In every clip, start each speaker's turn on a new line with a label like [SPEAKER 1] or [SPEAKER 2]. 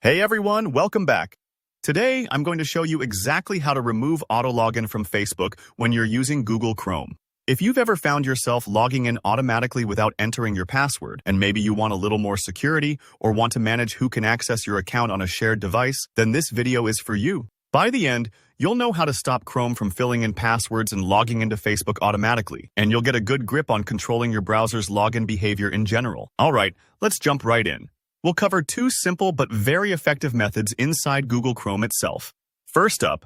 [SPEAKER 1] Hey everyone, welcome back. Today, I'm going to show you exactly how to remove auto login from Facebook when you're using Google Chrome. If you've ever found yourself logging in automatically without entering your password, and maybe you want a little more security or want to manage who can access your account on a shared device, then this video is for you. By the end, you'll know how to stop Chrome from filling in passwords and logging into Facebook automatically, and you'll get a good grip on controlling your browser's login behavior in general. Alright, let's jump right in. We'll cover two simple but very effective methods inside Google Chrome itself. First up,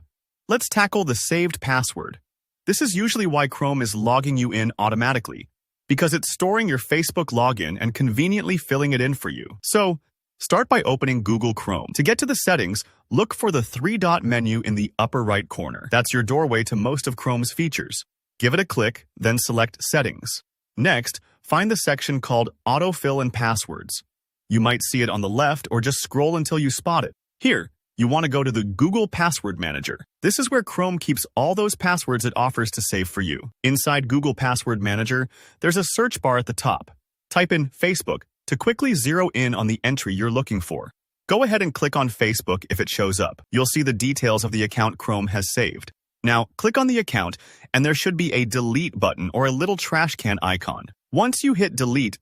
[SPEAKER 1] let's tackle the saved password. This is usually why Chrome is logging you in automatically, because it's storing your Facebook login and conveniently filling it in for you. So, start by opening Google Chrome. To get to the settings, look for the three-dot menu in the upper right corner. That's your doorway to most of Chrome's features. Give it a click, then select Settings. Next, find the section called Autofill and Passwords. You might see it on the left or just scroll until you spot it. Here, you want to go to the Google Password Manager. This is where Chrome keeps all those passwords it offers to save for you. Inside Google Password Manager, there's a search bar at the top. Type in Facebook to quickly zero in on the entry you're looking for. Go ahead and click on Facebook if it shows up. You'll see the details of the account Chrome has saved. Now, click on the account, and there should be a delete button or a little trash can icon. Once you hit delete,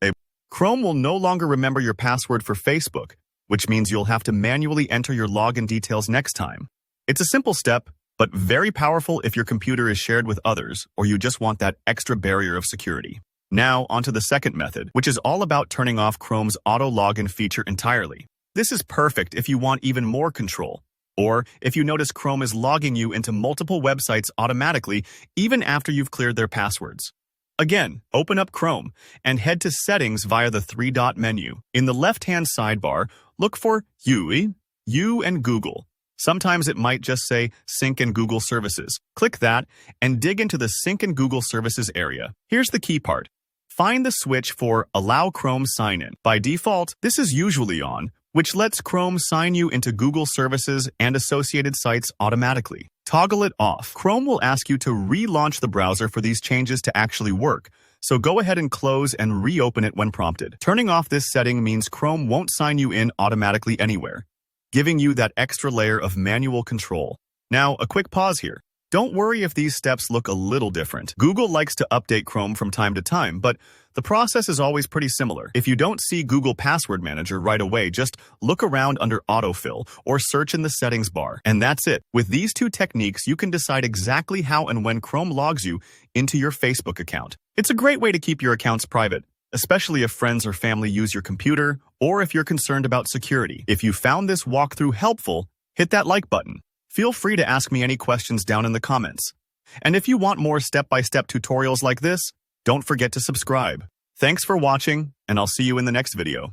[SPEAKER 1] Chrome will no longer remember your password for Facebook, which means you'll have to manually enter your login details next time. It's a simple step, but very powerful if your computer is shared with others or you just want that extra barrier of security. Now, onto the second method, which is all about turning off Chrome's auto login feature entirely. This is perfect if you want even more control, or if you notice Chrome is logging you into multiple websites automatically even after you've cleared their passwords. Again, open up Chrome and head to Settings via the three-dot menu. In the left-hand sidebar, look for You and Google. Sometimes it might just say Sync and Google Services. Click that and dig into the Sync and Google Services area. Here's the key part. Find the switch for Allow Chrome Sign-In. By default, this is usually on, which lets Chrome sign you into Google services and associated sites automatically. Toggle it off. Chrome will ask you to relaunch the browser for these changes to actually work, so go ahead and close and reopen it when prompted. Turning off this setting means Chrome won't sign you in automatically anywhere, giving you that extra layer of manual control. Now, a quick pause here. Don't worry if these steps look a little different. Google likes to update Chrome from time to time, but the process is always pretty similar. If you don't see Google Password Manager right away, just look around under Autofill or search in the settings bar. And that's it. With these two techniques, you can decide exactly how and when Chrome logs you into your Facebook account. It's a great way to keep your accounts private, especially if friends or family use your computer or if you're concerned about security. If you found this walkthrough helpful, hit that like button. Feel free to ask me any questions down in the comments. And if you want more step-by-step tutorials like this, don't forget to subscribe. Thanks for watching, and I'll see you in the next video.